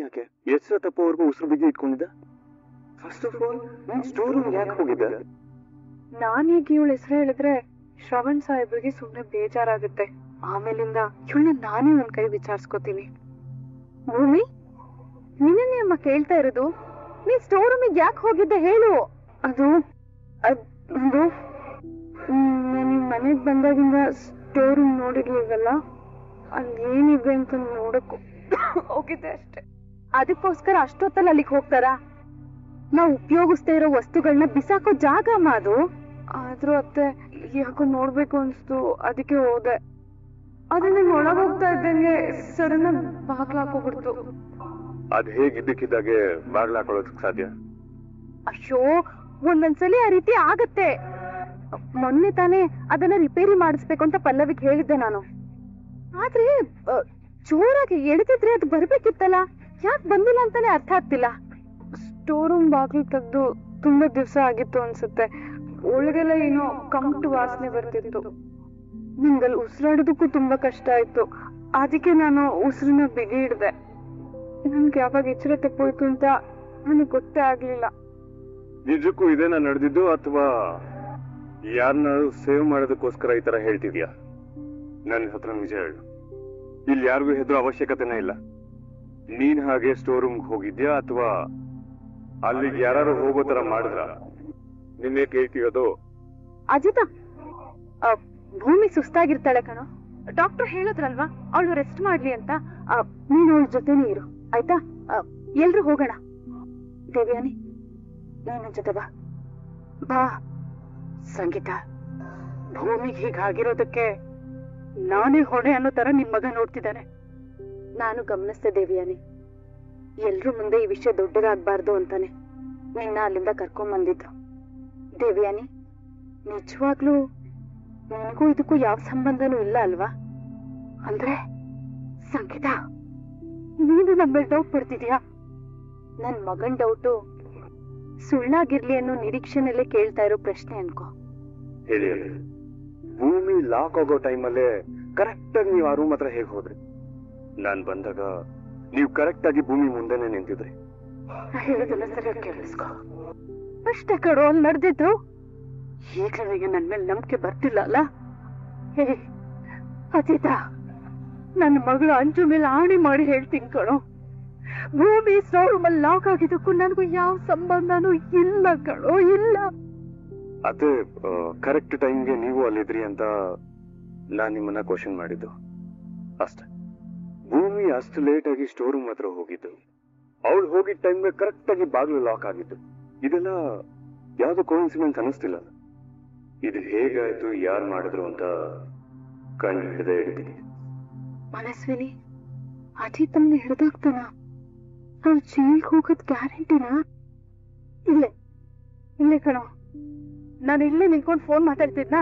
ಯಾಕೆ ಎಷ್ಟರ ತಪ್ಪವರೆಗೂ ಉಸಿರು ಬಿಗಿ ಇಟ್ಕೊಂಡಿದ್ದ? ಫಸ್ಟ್ ಆಫ್ ಆಲ್ ನೀನ್ ಸ್ಟೋರ್ ರೂಮ್ ಯಾಕೆ ಹೋಗಿದ್ದ? ನಾನೀಗ ಇವಳ ಹೆಸರು ಹೇಳಿದ್ರೆ ಶ್ರವಣ್ ಸಾಹೇಬ್ರಿಗೆ ಸುಮ್ನೆ ಬೇಜಾರಾಗುತ್ತೆ. ಆಮೇಲಿಂದ ಇವಳನ್ನ ನಾನೇ ಒಂದ್ ಕೈ ವಿಚಾರಿಸ್ಕೋತೀನಿ. ಭೂಮಿ, ನಿನ್ನೆ ಅಮ್ಮ ಕೇಳ್ತಾ ಇರೋದು, ನೀನ್ ಸ್ಟೋರ್ ರೂಮಿಗೆ ಯಾಕೆ ಹೋಗಿದ್ದೆ ಹೇಳು. ಅದು ನಾನು ಮನೆಗ್ ಬಂದಾಗಿಂದ ಸ್ಟೋರ್ ರೂಮ್ ನೋಡಿರ್ಲಿಲ್ವಲ್ಲ, ಅಲ್ಲಿ ಏನಿದೆ ಅಂತ ನೋಡಕ್ಕೂ ಹೋಗಿದ್ದೆ ಅಷ್ಟೆ. ಅದಕ್ಕೋಸ್ಕರ ಅಷ್ಟೊತ್ತಲ್ಲಿ ಅಲ್ಲಿಗೆ ಹೋಗ್ತಾರಾ? ನಾವು ಉಪಯೋಗಿಸ್ತಾ ಇರೋ ವಸ್ತುಗಳನ್ನ ಬಿಸಾಕೋ ಜಾಗ ಅಮ್ಮ ಅದು. ಆದ್ರೂ ಅತ್ತೆ ಯಾಕೋ ನೋಡ್ಬೇಕು ಅನ್ಸ್ತು, ಅದಕ್ಕೆ ಹೋದೆ. ಅದನ್ನ ಒಳಗೋಗ್ತಾ ಇದ್ದಂಗೆ ಸಡನ್ ಆಗಿ ಬಾಗ್ಲಾಕೋಗ್ಬಿಡ್ತು. ಅದ್ ಹೇಗಿದ್ದಕ್ಕಿದ್ದಾಗೆ ಬಾಗ್ಲಾಕೊಳ್ಳೋದಕ್ ಸಾಧ್ಯ? ಅಯ್ಯೋ, ಒಂದೊಂದ್ಸಲಿ ಆ ರೀತಿ ಆಗತ್ತೆ. ಮೊನ್ನೆ ತಾನೇ ಅದನ್ನ ರಿಪೇರಿ ಮಾಡಿಸ್ಬೇಕು ಅಂತ ಪಲ್ಲವಿಗೆ ಹೇಳಿದ್ದೆ ನಾನು. ಆದ್ರೆ ಜೋರಾಗಿ ಎಳೆದಿದ್ರೆ ಅದು ಬರ್ಬೇಕಿತ್ತಲ್ಲ, ಯಾಕೆ ಬಂದಿಲ್ಲ ಅಂತಾನೆ ಅರ್ಥ ಆಗ್ತಿಲ್ಲ. ಸ್ಟೋರ್ ರೂಮ್ ಬಾಗ್ಲು ತೆಗ್ದು ತುಂಬಾ ದಿವ್ಸ ಆಗಿತ್ತು ಅನ್ಸುತ್ತೆ. ಒಳಗೆಲ್ಲ ಏನೋ ಕಮಟು ವಾಸನೆ ಬರ್ತಿತ್ತು. ನಿಂಗಲ್ಲಿ ಉಸಿರಾಡೋದಕ್ಕೂ ತುಂಬಾ ಕಷ್ಟ ಆಯ್ತು. ಅದಕ್ಕೆ ನಾನು ಉಸಿರನ್ನ ಬಿಗಿ ಹಿಡ್ದೆ. ನನ್ಗೆ ಯಾವಾಗ ಎಚ್ಚರ ತಪ್ಪೋಯ್ತು ಅಂತ ನನಗೆ ಗೊತ್ತೇ ಆಗ್ಲಿಲ್ಲ. ನಿಜಕ್ಕೂ ಇದೇನಾ ನಡೆದಿದ್ದು ಅಥವಾ ಯಾರನ್ನಾರು ಸೇವ್ ಮಾಡೋದಕ್ಕೋಸ್ಕರ ಈ ತರ ಹೇಳ್ತಿದ್ಯಾ? ನನ್ನ ಹತ್ರ ನಿಜ ಹೇಳು. ಇಲ್ಲಿ ಯಾರಿಗೂ ಹೆದರೋ ಅವಶ್ಯಕತೆನೇ ಇಲ್ಲ. ನೀನ್ ಹಾಗೆ ಸ್ಟೋರ್ ರೂಮ್ಗೆ ಹೋಗಿದ್ಯಾ ಅಥವಾ ಅಲ್ಲಿಗೆ ಯಾರು ಹೋಗೋ ತರ ಮಾಡಿದ್ರ? ನಿನ್ನೆ ಕೇಳ್ತಿರೋದು. ಅಜಿತ, ಭೂಮಿ ಸುಸ್ತಾಗಿರ್ತಾಳೆ ಕಣೋ. ಡಾಕ್ಟರ್ ಹೇಳಿದ್ರಲ್ವಾ ಅವಳು ರೆಸ್ಟ್ ಮಾಡ್ಲಿ ಅಂತ. ನೀನು ಅವಳ ಜೊತೆನೇ ಇರು ಆಯ್ತಾ? ಎಲ್ರು ಹೋಗೋಣ. ದೇವ್ಯಾನಿ, ನನ್ನ ಜೊತೆ ಬಾ. ಬಾ. ಸಂಗೀತ, ಭೂಮಿಗೆ ಹೀಗಾಗಿರೋದಕ್ಕೆ ನಾನೇ ಹೊಣೆ ಅನ್ನೋ ತರ ನಿನ್ ಮಗ ನೋಡ್ತಿದ್ದಾನೆ. ನಾನು ಗಮನಿಸ್ತೆ ದೇವ್ಯಾನಿ, ಎಲ್ರೂ ಮುಂದೆ ಈ ವಿಷಯ ದೊಡ್ಡದಾಗಬಾರ್ದು ಅಂತಾನೆ ನಿನ್ನ ಅಲ್ಲಿಂದ ಕರ್ಕೊಂಡ್ ಬಂದಿದ್ದು. ದೇವ್ಯಾನಿ, ನಿಜವಾಗ್ಲೂ ನಿನಗೂ ಇದಕ್ಕೂ ಯಾವ ಸಂಬಂಧನೂ ಇಲ್ಲ ಅಲ್ವಾ? ಅಂದ್ರೆ ಸಂಗೀತ, ನೀನು ನಮ್ಮ ಮೇಲೆ ಡೌಟ್ ಪಡ್ತಿದ್ಯಾ? ನನ್ ಮಗನ್ ಡೌಟು ಸುಳ್ಳಾಗಿರ್ಲಿ ಅನ್ನೋ ನಿರೀಕ್ಷೆನಲ್ಲೇ ಕೇಳ್ತಾ ಇರೋ ಪ್ರಶ್ನೆ ಅನ್ಕೋ. ಹೇಳಿ, ಭೂಮಿ ಲಾಕ್ ಆಗೋ ಟೈಮಲ್ಲೇ ಕರೆಕ್ಟ್ ಆಗಿ ನೀವು ಆ ರೂಮ್ ಹತ್ರ ಹೇಗೆ ಹೋದ್ರಿ? ನಾನ್ ಬಂದಾಗ ನೀವು ಕರೆಕ್ಟ್ ಆಗಿ ಭೂಮಿ ಮುಂದೆನೆ ನಿಂತಿದ್ರಿ. ಹೇಳೋದನ್ನ ಸರಿಯಾಗಿ ಕೇಳಿಸ್ಕೊ. ಅಷ್ಟೇ ಕಡೋ ಅಲ್ಲಿ ನಡೆದಿದ್ದು. ಈಗ ನನಗೆ ನನ್ ಮೇಲೆ ನಂಬಿಕೆ ಬರ್ತಿಲ್ಲ ಅಲ್ಲ? ಹೇ ಅಜಿತ, ನನ್ನ ಮಗಳು ಅಂಜು ಮೇಲೆ ಆಣೆ ಮಾಡಿ ಹೇಳ್ತೀನಿ ಕಣೋ, ಭೂಮಿ ಸ್ಟೋರ್ ರೂಮ್ ಅಲ್ಲಿ ಲಾಕ್ ಆಗಿದ್ದಕ್ಕೂ ನನಗೂ ಯಾವ ಸಂಬಂಧನೂ ಇಲ್ಲ ಕಣೋ, ಇಲ್ಲ. ಅದೇ ಕರೆಕ್ಟ್ ಟೈಮ್ಗೆ ನೀವು ಅಲ್ಲಿದ್ರಿ ಅಂತ ನಾನ್ ನಿಮ್ಮನ್ನ ಕ್ವಶನ್ ಮಾಡಿದ್ದು ಅಷ್ಟೇ. ಭೂಮಿ ಅಷ್ಟು ಲೇಟ್ ಆಗಿ ಸ್ಟೋರ್ ರೂಮ್ ಹತ್ರ ಹೋಗಿದ್ದು, ಅವಳು ಹೋಗಿದ್ದ ಟೈಮ್ಗೆ ಕರೆಕ್ಟ್ ಆಗಿ ಬಾಗಿಲು ಲಾಕ್ ಆಗಿದ್ದು. ಇದೆಲ್ಲ ಯಾವ್ದು ಕೋಇನ್ಸಿಡೆನ್ಸ್ ಅನಿಸ್ತಿಲ್ಲ. ಇದು ಹೇಗಾಯ್ತು, ಯಾರು ಮಾಡಿದ್ರು ಅಂತ ಕಂಡು ಹಿಡಿದೇ ಹಿಡಿದೀನಿ. ಮನಸ್ವಿನಿ, ಅಜಿತ್ ತಮ್ಮನ್ನ ಹಿಡ್ದಾಗ್ತಾನ? ನಾವು ಜೈಲ್ಗೆ ಹೋಗೋದ್ ಗ್ಯಾರಂಟಿನಾ? ಇಲ್ಲೇ ಕಣೋ, ನಾನು ಇಲ್ಲೇ ನಿಂತ್ಕೊಂಡು ಫೋನ್ ಮಾತಾಡ್ತಿದ್ನಾ,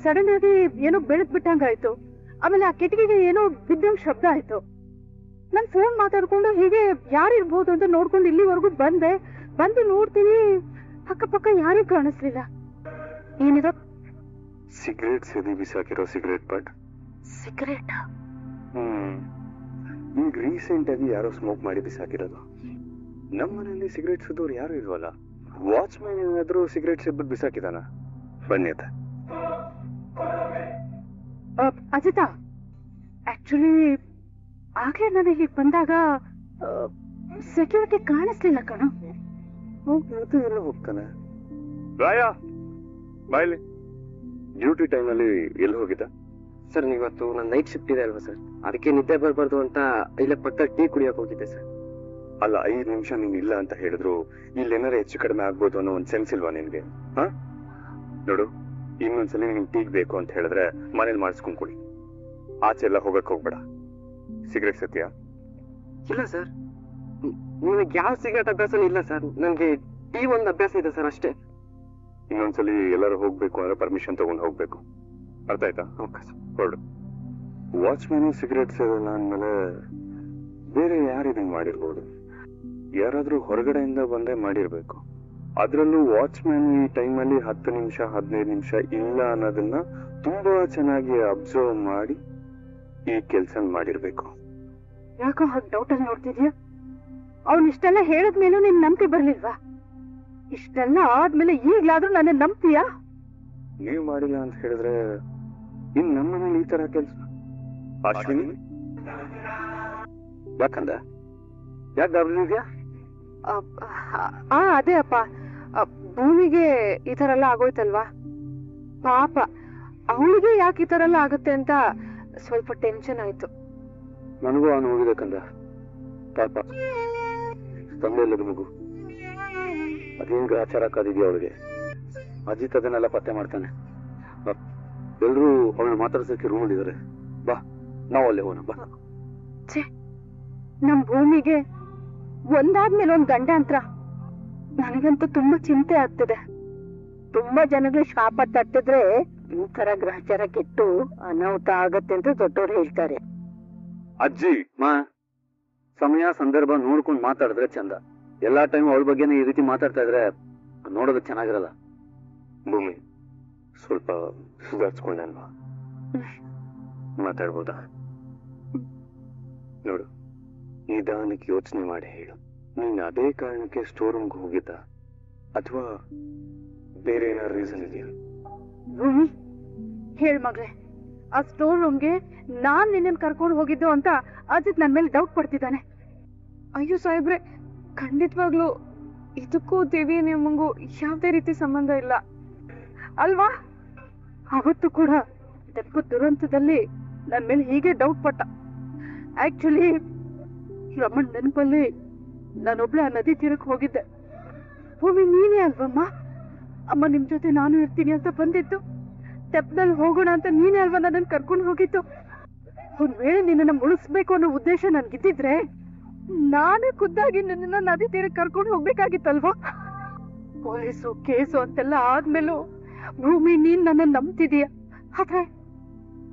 ಸಡನ್ ಆಗಿ ಏನೋ ಬೆಳಕ್ ಬಿಟ್ಟಂಗಾಯ್ತು. ಆಮೇಲೆ ಆ ಕಿಟಕಿಗೆ ಏನೋ ಬಿದ್ದಂಗ್ ಶಬ್ದ ಆಯ್ತು. ನನ್ ಫೋನ್ ಮಾತಾಡ್ಕೊಂಡು ಹೀಗೆ ಯಾರಿರ್ಬೋದು ಅಂತ ನೋಡ್ಕೊಂಡು ಇಲ್ಲಿವರೆಗೂ ಬಂದು ನೋಡ್ತೀನಿ, ಅಕ್ಕಪಕ್ಕ ಯಾರೂ ಕಾಣಿಸ್ಲಿಲ್ಲ. ಏನಿದ? ಸಿಗರೇಟ್ ಸೇದಿ ಬಿಸಾಕಿರೋ ಸಿಗರೇಟ್ ಬಟ್. ಸಿಗರೇಟ್? ಈಗ ರೀಸೆಂಟ್ ಆಗಿ ಯಾರೋ ಸ್ಮೋಕ್ ಮಾಡಿ ಬಿಸಾಕಿರೋದು. ನಮ್ಮನೇಲಿ ಸಿಗರೇಟ್ ಸುದ್ದವ್ರು ಯಾರು ಇಲ್ವಲ್ಲ. ವಾಚ್ಮ್ಯಾನ್ ಏನಾದ್ರೂ ಸಿಗರೇಟ್ ಸೇದ್ಬಿಟ್ಟು ಬಿಸಾಕಿದಾನ? ಬನ್ನಿ ಅತ್ತ. ಅಜಿತ, ಆಕ್ಚುಲಿ ಆಗ್ಲೇ ನಾನು ಇಲ್ಲಿಗೆ ಬಂದಾಗ ಸೆಕ್ಯೂರಿಟಿ ಕಾಣಿಸ್ಲಿಲ್ಲ ಕಣೋ. ಎಲ್ಲ ಹೋಗ್ತಾನೆ. ರಾಯ ಬಾಯ್ಲಿ, ಡ್ಯೂಟಿ ಟೈಮಲ್ಲಿ ಎಲ್ಲಿ ಹೋಗಿದ್ದ? ಸರ್, ಇವತ್ತು ನನ್ನ ನೈಟ್ ಶಿಫ್ಟ್ ಇದೆ ಅಲ್ವಾ ಸರ್, ಅದಕ್ಕೆ ನಿದ್ದೆ ಬರ್ಬಾರ್ದು ಅಂತ ಇಲ್ಲೇ ಪಕ್ಕ ಟೀ ಕುಡಿಯಕ್ ಹೋಗಿದ್ದೆ ಸರ್. ಅಲ್ಲ, 5 ನಿಮಿಷ ನೀನ್ ಇಲ್ಲ ಅಂತ ಹೇಳಿದ್ರು ಇಲ್ಲೇನಾರ ಹೆಚ್ಚು ಕಡಿಮೆ ಆಗ್ಬೋದು ಅನ್ನೋ ಒಂದ್ ಸೆನ್ಸ್ ಇಲ್ವಾ ನಿನ್ಗೆ? ನೋಡು, ಇನ್ನೊಂದ್ಸಲಿ ನಿನ್ ಟೀಗ್ ಬೇಕು ಅಂತ ಹೇಳಿದ್ರೆ ಮನೇಲಿ ಮಾಡಿಸ್ಕೊಂಡ್ ಕೊಡಿ. ಆಚೆ ಎಲ್ಲ ಹೋಗ್ಬೇಡ. ಸಿಗರೇಟ್ ಸತ್ಯ? ಇಲ್ಲ ಸರ್, ನಿಮಗೆ ಯಾವ ಸಿಗರೇಟ್ ಅಭ್ಯಾಸನೂ ಇಲ್ಲ ಸರ್. ನನ್ಗೆ ಟೀ ಒಂದು ಅಭ್ಯಾಸ ಇದೆ ಸರ್, ಅಷ್ಟೇ. ಇನ್ನೊಂದ್ಸಲಿ ಎಲ್ಲರೂ ಹೋಗ್ಬೇಕು ಅಂದ್ರೆ ಪರ್ಮಿಷನ್ ತಗೊಂಡು ಹೋಗ್ಬೇಕು, ಅರ್ಥ ಆಯ್ತಾ? ಹೊರಡು. ವಾಚ್ಮ್ಯಾನ್ ಸಿಗರೇಟ್ ಸೇದಲ್ಲ ಅಂದ್ಮೇಲೆ ಬೇರೆ ಯಾರು ಇದನ್ನ ಮಾಡಿರ್ಬೋದು? ಯಾರಾದ್ರೂ ಹೊರಗಡೆಯಿಂದ ಬಂದೇ ಮಾಡಿರ್ಬೇಕು. ಅದ್ರಲ್ಲೂ ವಾಚ್ಮ್ಯಾನ್ ಈ ಟೈಮಲ್ಲಿ 10 ನಿಮಿಷ 15 ನಿಮಿಷ ಇಲ್ಲ ಅನ್ನೋದನ್ನ ತುಂಬಾ ಚೆನ್ನಾಗಿ ಅಬ್ಸರ್ವ್ ಮಾಡಿ ಈ ಕೆಲ್ಸ ಮಾಡಿರ್ಬೇಕು. ಯಾಕೋ ಹಾಗೆ ಡೌಟ್ ಅಲ್ಲಿ ನೋಡ್ತಿದ್ಯಾ? ಅವ್ನ್ ಇಷ್ಟೆಲ್ಲ ಹೇಳದ್ಮೇಲೂ ನಿನ್ ನಂಬಿಕೆ ಬರ್ಲಿಲ್ವಾ? ಇಷ್ಟೆಲ್ಲ ಆದ್ಮೇಲೆ ಈಗ್ಲಾದ್ರೂ ನನ್ನ ನಂಬ್ತೀಯಾ? ನೀವ್ ಮಾಡಿಲ್ಲ ಅಂತ ಹೇಳಿದ್ರೆ ಇನ್ ನಮ್ಮನೇಲಿ ಈ ತರ ಕೆಲ್ಸ. ಅಶ್ವಿನಿ ಯಾಕಂದ ಯಾಕೆ ಗಾಬರಿದ್ಯಾ? ಅದೇ ಅಪ್ಪ, ಭೂಮಿಗೆ ಈ ತರ ಎಲ್ಲ ಆಗೋಯ್ತಲ್ವಾ, ಪಾಪ ಅವಳಿಗೆ ಯಾಕೆ ಈ ತರ ಎಲ್ಲ ಆಗುತ್ತೆ ಅಂತ ಸ್ವಲ್ಪ ಟೆನ್ಷನ್ ಆಯ್ತು. ನನಗೂ ಅವನು ಹೋಗಿದೆ ಕಂದ, ಪಾಪ ತಂದೆ ಇಲ್ಲದ ಮಗು, ಅದೇನ್ ಗ್ರಾಚಾರ ಕಾದಿದ್ಯಾ ಅವಳಿಗೆ. ಅಜಿತ್ ಅದನ್ನೆಲ್ಲ ಪತ್ತೆ ಮಾಡ್ತಾನೆ. ಎಲ್ರೂ ಅವಳನ್ನ ಮಾತಾಡ್ಸಕ್ಕೆ ರೂಮ್ ಇದ್ದಾರೆ, ಬಾ ನಾವು ಅಲ್ಲೇ ಹೋಗೋಣ ಬಾ. ನಮ್ ಭೂಮಿಗೆ ಒಂದಾದ್ಮೇಲೆ ಒಂದ್ ಗಂಡಾಂತರ. ನನಗಂತೂ ತುಂಬಾ ಚಿಂತೆ ಆಗ್ತಿದೆ. ತುಂಬಾ ಜನಗಳು ಶಾಪ ತಟ್ಟಿದ್ರೆ ಈ ತರ ಗ್ರಹಚಾರ ಕೆಟ್ಟು ಅನಾಹುತ ಆಗತ್ತೆ ಅಂತ ದೊಡ್ಡವ್ರು ಹೇಳ್ತಾರೆ. ಅಜ್ಜಿ ಮಾ ಸಮಯ ಸಂದರ್ಭ ನೋಡ್ಕೊಂಡು ಮಾತಾಡಿದ್ರೆ ಚಂದ. ಎಲ್ಲಾ ಟೈಮ್ ಅವಳ ಬಗ್ಗೆನೇ ಈ ರೀತಿ ಮಾತಾಡ್ತಾ ಇದ್ರೆ ನೋಡೋದಕ್ಕೆ ಚೆನ್ನಾಗಿರಲ್ಲ. ಭೂಮಿ ಸ್ವಲ್ಪ ಸುಧಾರಿಸ್ಕೊಂಡೆ ಅಲ್ವಾ, ಮಾತಾಡ್ಬೋದಾ? ನೋಡು, ನಿಧಾನಕ್ಕೆ ಯೋಚನೆ ಮಾಡಿ ಹೇಳು. ನೀನ್ ಅದೇ ಕಾರಣಕ್ಕೆ ಸ್ಟೋರ್ ರೂಮ್ಗೆ ಹೋಗಿದ್ದ ಅಥವಾ ಬೇರೆ ಏನಾದ್ರು ರೀಸನ್ ಇದೆಯಾ? ಭೂಮಿ ಹೇಳ್ ಮಗ್ಳೆ, ಆ ಸ್ಟೋರ್ ರೂಮ್ಗೆ ನಾನ್ ನಿನ್ನ ಕರ್ಕೊಂಡು ಹೋಗಿದ್ದು ಅಂತ ಅಜಿತ್ ನನ್ ಮೇಲೆ ಡೌಟ್ ಪಡ್ತಿದ್ದಾನೆ. ಅಯ್ಯೋ ಸಾಹೇಬ್ರೆ, ಖಂಡಿತವಾಗ್ಲು ಇದಕ್ಕೂ ದೇವಿ ನಿಮಗೂ ಯಾವುದೇ ರೀತಿ ಸಂಬಂಧ ಇಲ್ಲ ಅಲ್ವಾ? ಅವತ್ತು ಕೂಡ ತೆಪ್ಪು ದುರಂತದಲ್ಲಿ ನನ್ ಮೇಲೆ ಹೀಗೆ ಡೌಟ್ ಪಟ್ಟ. ಆಕ್ಚುಲಿ ರಮಣ್ ನೆನಪಲ್ಲಿ ನಾನೊಬ್ಳೆ ಆ ನದಿ ತೀರಕ್ಕೆ ಹೋಗಿದ್ದೆ. ಭೂಮಿ ನೀನೇ ಅಲ್ವಮ್ಮ? ಅಮ್ಮ ನಿಮ್ ಜೊತೆ ನಾನು ಇರ್ತೀನಿ ಅಂತ ಬಂದಿತ್ತು. ತೆಪ್ಪದಲ್ಲಿ ಹೋಗೋಣ ಅಂತ ನೀನೇ ಅಲ್ವಾ ನನ್ನನ್ನು ಕರ್ಕೊಂಡು ಹೋಗಿತ್ತು. ಒಂದ್ ವೇಳೆ ನಿನ್ನನ್ನ ಮುಳಿಸ್ಬೇಕು ಅನ್ನೋ ಉದ್ದೇಶ ನನ್ಗಿದ್ದಿದ್ರೆ ನಾನೇ ಖುದ್ದಾಗಿ ನಿನ್ನ ನದಿ ತೀರಕ್ಕೆ ಕರ್ಕೊಂಡು ಹೋಗ್ಬೇಕಾಗಿತ್ತಲ್ವಾ? ಪೊಲೀಸು ಕೇಸು ಅಂತೆಲ್ಲ ಆದ್ಮೇಲೂ ಭೂಮಿ ನೀನ್ ನನ್ನ ನಂಬ್ತಿದೀಯ. ಆದ್ರೆ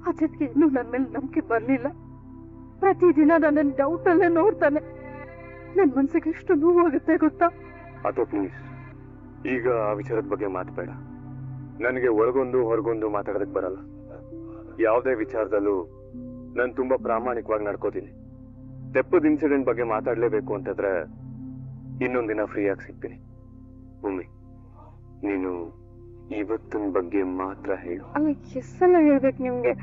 ಅಜಿತ್ಗೆ ಇನ್ನೂ ನನ್ ಮೇಲೆ ನಂಬಿಕೆ ಬರ್ಲಿಲ್ಲ. ಪ್ರತಿದಿನ ನನ್ನ ಡೌಟ್ ಅಲ್ಲೇ ನೋಡ್ತಾನೆ. ನನ್ ಮನ್ಸಿಗೆ ಎಷ್ಟು ನೋವಾಗುತ್ತೆ ಗೊತ್ತಾ? ಅಥವಾ ಪ್ಲೀಸ್ ಈಗ ಆ ವಿಚಾರದ ಬಗ್ಗೆ ಮಾತಬೇಡ. ನನಗೆ ಒಳಗೊಂದು ಹೊರಗೊಂದು ಮಾತಾಡೋದಕ್ಕೆ ಬರಲ್ಲ. ಯಾವುದೇ ವಿಚಾರದಲ್ಲೂ ನಾನು ತುಂಬಾ ಪ್ರಾಮಾಣಿಕವಾಗಿ ನಡ್ಕೋತೀನಿ. ತೆಪ್ಪದ ಇನ್ಸಿಡೆಂಟ್ ಬಗ್ಗೆ ಮಾತಾಡ್ಲೇಬೇಕು ಅಂತಂದ್ರೆ ಇನ್ನೊಂದಿನ ಫ್ರೀ ಆಗಿ ಸಿಗ್ತೀನಿ. ಭೂಮಿ, ನೀನು ಇವತ್ತಿನ ಬಗ್ಗೆ ಮಾತ್ರ ಹೇಳು. ಅಲ್ಲ, ಎಷ್ಟೆಲ್ಲ ಹೇಳ್ಬೇಕು ನಿಮ್ಗೆ?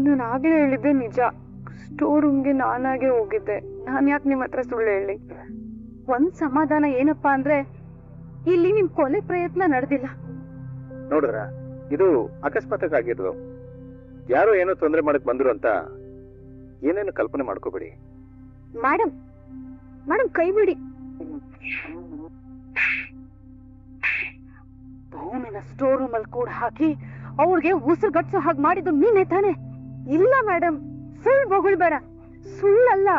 ನಾನು ಆಗ್ಲೇ ಹೇಳಿದ್ದೆ ನಿಜ. ಸ್ಟೋರ್ ರೂಮ್ಗೆ ನಾನಾಗೆ ಹೋಗಿದ್ದೆ. ನಾನ್ ಯಾಕೆ ನಿಮ್ ಹತ್ರ ಸುಳ್ಳು ಹೇಳಿ? ಒಂದ್ ಸಮಾಧಾನ ಏನಪ್ಪಾ ಅಂದ್ರೆ ಇಲ್ಲಿ ನಿಮ್ ಕೊಲೆ ಪ್ರಯತ್ನ ನಡೆದಿಲ್ಲ. ನೋಡಿದ್ರ, ಇದು ಅಕಸ್ಮಾತ್ ಆಗಿರೋದು. ಯಾರೋ ಏನೋ ತೊಂದರೆ ಮಾಡಕ್ ಬಂದ್ರು ಅಂತ ಏನೇನು ಕಲ್ಪನೆ ಮಾಡ್ಕೋಬೇಡಿ. ಮೇಡಮ್ ಮೇಡಮ್ ಕೈ ಬಿಡಿ. ಭೂಮಿನ ಸ್ಟೋರ್ ರೂಮ್ ಅಲ್ಲಿ ಕೂಡ ಹಾಕಿ ಅವ್ರಿಗೆ ಉಸಿರು ಗಟ್ಸೋ ಹಾಗೆ ಮಾಡಿದ್ದು ನೀನೇ ತಾನೆ? ಇಲ್ಲ ಮೇಡಮ್, ಸುಳ್ಳು ಬೊಗಳ್ಬೇಡ. ಸುಳ್ಳಲ್ಲ,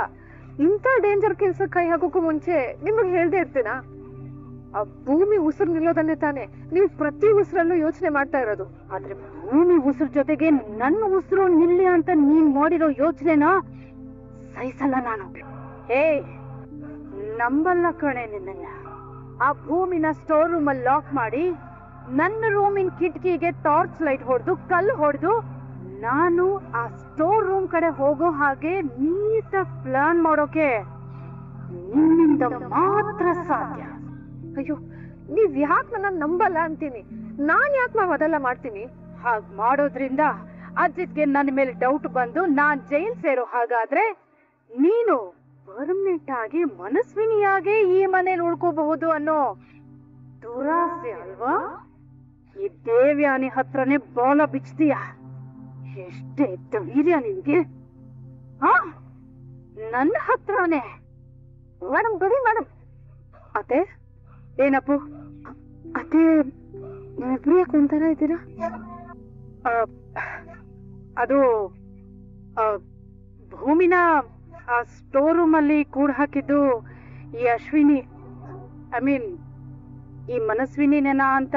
ಇಂಥ ಡೇಂಜರ್ ಕೆಲ್ಸ ಕೈ ಹಾಕೋಕ್ಕೂ ಮುಂಚೆ ನಿಮಗ್ ಹೇಳ್ದೆ ಇರ್ತೀನಾ? ಆ ಭೂಮಿ ಉಸಿರು ನಿಲ್ಲೋದನ್ನೇ ತಾನೆ ನೀವು ಪ್ರತಿ ಉಸಿರಲ್ಲೂ ಯೋಚನೆ ಮಾಡ್ತಾ ಇರೋದು. ಆದ್ರೆ ಭೂಮಿ ಉಸಿರು ಜೊತೆಗೆ ನನ್ನ ಉಸಿರು ನಿಲ್ಲಿ ಅಂತ ನೀನ್ ಮಾಡಿರೋ ಯೋಚನೆನ ಸಹಿಸಲ್ಲ ನಾನು. ನಂಬಲ್ಲ ಕಣೆ ನಿನ್ನ. ಆ ಭೂಮಿನ ಸ್ಟೋರ್ ರೂಮ್ ಅಲ್ಲಿ ಲಾಕ್ ಮಾಡಿ ನನ್ನ ರೂಮಿನ ಕಿಟಕಿಗೆ ಟಾರ್ಚ್ ಲೈಟ್ ಹೊಡೆದು ಕಲ್ಲು ಹೊಡೆದು ನಾನು ಆ ಸ್ಟೋರ್ ರೂಮ್ ಕಡೆ ಹೋಗೋ ಹಾಗೆ ನೀಟಾಗಿ ಪ್ಲಾನ್ ಮಾಡೋಕೆ ನಿನ್ನಿಂದ ಮಾತ್ರ ಸಾಧ್ಯ. ಅಯ್ಯೋ, ನೀವ್ ಯಾಕೆ ನನ್ನ ನಂಬಲ್ಲ ಅಂತೀನಿ. ನಾನ್ ಯಾಕೆ ಅದೆಲ್ಲ ಮಾಡ್ತೀನಿ? ಹಾಗ್ ಮಾಡೋದ್ರಿಂದ ಅಜಿತ್ಗೆ ನನ್ನ ಮೇಲೆ ಡೌಟ್ ಬಂದು ನಾನ್ ಜೈಲ್ ಸೇರೋ ಹಾಗಾದ್ರೆ ನೀನು ಪರ್ಮನೆಂಟ್ ಆಗಿ ಮನಸ್ವಿನಿಯಾಗೆ ಈ ಮನೇಲಿ ಉಳ್ಕೋಬಹುದು ಅನ್ನೋ ದುರಾಸೆ ಅಲ್ವಾ? ಈ ದೇವ್ಯಾನಿ ಹತ್ರನೇ ಬಾಲ ಬಿಚ್ತೀಯ. ಎಷ್ಟೇ ಧೈರ್ಯ ನಿನ್ಗೆ? ನನ್ನ ಹತ್ರನೇ? ಮೇಡಮ್ ಬಿಡಿ ಮೇಡಮ್. ಅತ್ತೆ ಏನಪ್ಪು? ಅತ್ತೆ ನೀವಿಬ್ರು ಯಾಕೆ ಒಂಥರ ಇದ್ದೀರಾ? ಅದು ಭೂಮಿನ ಆ ಸ್ಟೋರ್ ರೂಮ್ ಅಲ್ಲಿ ಕೂಡ ಹಾಕಿದ್ದು ಈ ಅಶ್ವಿನಿ, ಐ ಮೀನ್ ಈ ಮನಸ್ವಿನಿನೇನಾ ಅಂತ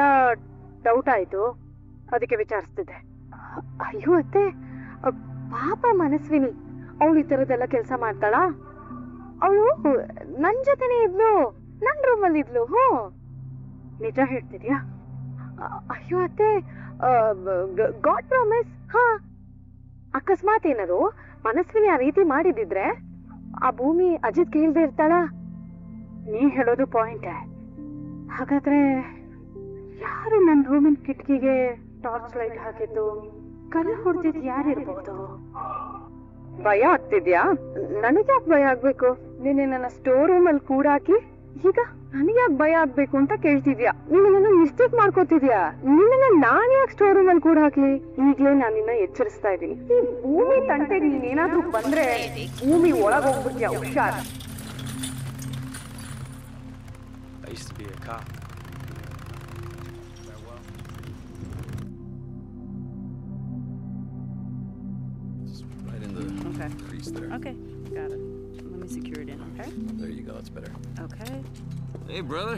ಡೌಟ್ ಆಯ್ತು, ಅದಕ್ಕೆ ವಿಚಾರಿಸ್ತಿದ್ದೆ. ಅಯ್ಯೋ ಅತ್ತೆ, ಪಾಪ ಮನಸ್ವಿನಿ, ಅವಳು ಈ ತರದೆಲ್ಲ ಕೆಲಸ ಮಾಡ್ತಾಳ? ಅವಳು ನನ್ ಜೊತೆನೆ ಇದ್ಲು, ನನ್ ರೂಮಲ್ಲಿ ಇದ್ಲು. ನಿಜ ಹೇಳ್ತಿದ್ಯಾ? ಅಯ್ಯೋ ಅತ್ತೆ, ಗಾಡ್ ಪ್ರಾಮಿಸ್. ಅಕಸ್ಮಾತ್ ಏನಾರು ಮನಸ್ವಿನಿ ಆ ರೀತಿ ಮಾಡಿದಿದ್ರೆ ಆ ಭೂಮಿ ಅಜಿತ್ ಕೇಳ್ದೆ ಇರ್ತಾಳ? ನೀ ಹೇಳೋದು ಪಾಯಿಂಟೇ. ಹಾಗಾದ್ರೆ ಯಾರು ನನ್ನ ರೂಮಿನ ಕಿಟಕಿಗೆ ಟಾರ್ಚ್ ಲೈಟ್ ಹಾಕಿದ್ದು, ಕಲ್ಲು ಹೊಡೆದಿದ್ದು ಯಾರಿರ್ಬೋದು? ಭಯ ಆಗ್ತಿದ್ಯಾ? ನನಗ್ಯಾಕೆ ಭಯ ಆಗ್ಬೇಕು? ನೀನೆ ನನ್ನ ಸ್ಟೋರ್ ರೂಮ್ ಅಲ್ಲಿ ಕೂಡಾಕಿ ಈಗ ನನಗ್ಯಾಕೆ ಭಯ ಆಗ್ಬೇಕು ಅಂತ ಕೇಳ್ತಿದ್ಯಾ? ನೀನು ನನ್ನ ಮಿಸ್ಟೇಕ್ ಮಾಡ್ಕೋತಿದ್ಯಾ? ನಿನ್ನ ನಾನ್ ಯಾಕೆ ಸ್ಟೋರ್ ರೂಮ್ ಅಲ್ಲಿ ಕೂಡ ಹಾಕ್ಲಿ? ಈಗ್ಲೇ ನಾನು ನಿನ್ನ ಎಚ್ಚರಿಸ್ತಾ ಇದ್ದೀನಿ. ಈ ಭೂಮಿ ತಂಟೆಗೆ ನೀನೇನಾದ್ರೂ ಬಂದ್ರೆ ಭೂಮಿ ಒಳಗೋಗ್ಬಿಡ್ತೀಯ, ಹುಷಾರ್. I used to be a cop. Just right in the crease there. Okay, got it. Let me secure it in, okay? There you go, that's better. Okay. Hey, brother.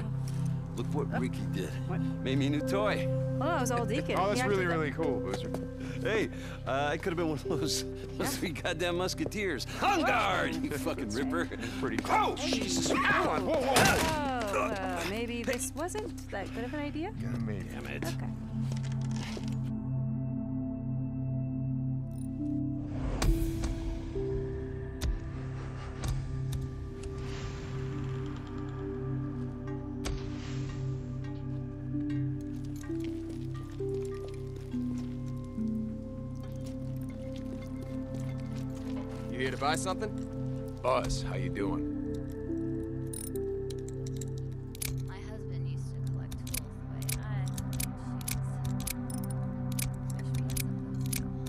Look what Ricky did. What? Made me a new toy. Oh, I was all deacon. Oh, that's really cool, Boozer. Hey, I could have been one of those three goddamn musketeers. On guard, you fucking ripper. Pretty cool. Oh, Jesus. Come on. Whoa, whoa, whoa. Oh, maybe this wasn't that good of an idea? Damn it. Okay. You here to buy something? Buzz, how you doing? My husband used to collect tools the way I collect shoes. Wish we had some of those now.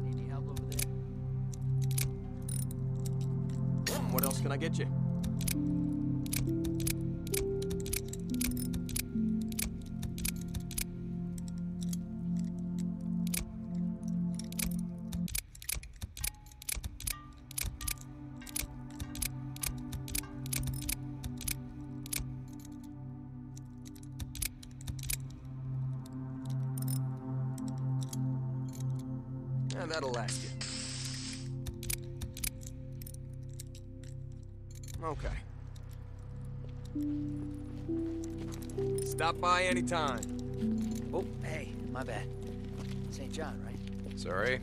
Need any help over there? What else can I get you? And that'll last you. Okay. Stop by anytime. Oh, hey, my bad. St. John, right? Sorry.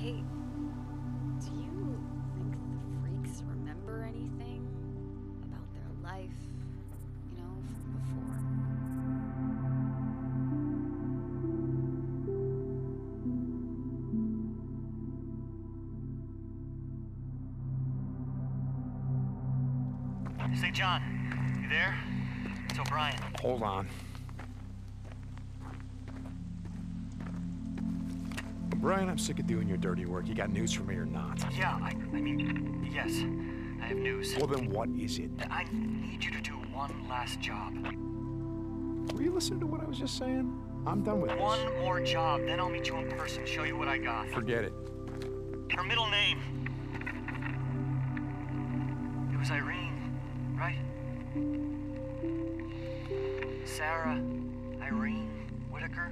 Hey, do you think the freaks remember anything about their life, you know, from before? St. John, you there? It's O'Brien. Hold on. Brian, I'm sick of doing your dirty work. You got news for me or not? Yeah, I mean, yes, I have news. Well, then what is it? I need you to do one last job. Were you listening to what I was just saying? I'm done with this. One more job, then I'll meet you in person, show you what I got. Forget it. Her middle name. It was Irene, right? Sarah Irene Whitaker.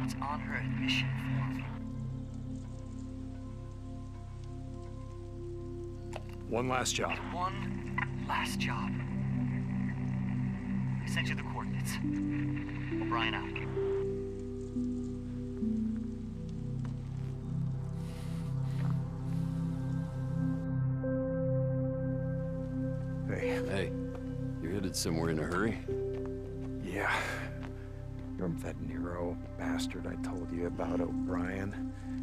It's on her admission form. One last job. One last job. I sent you the coordinates. O'Brien out. Hey, you're headed somewhere in a hurry? Yeah. You're that Nero bastard I told you about, O'Brien.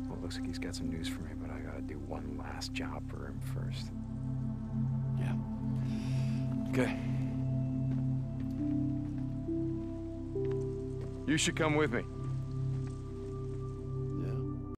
Well, it looks like he's got some news for me, but I gotta do one last job for him first. Yeah. Okay. You should come with me.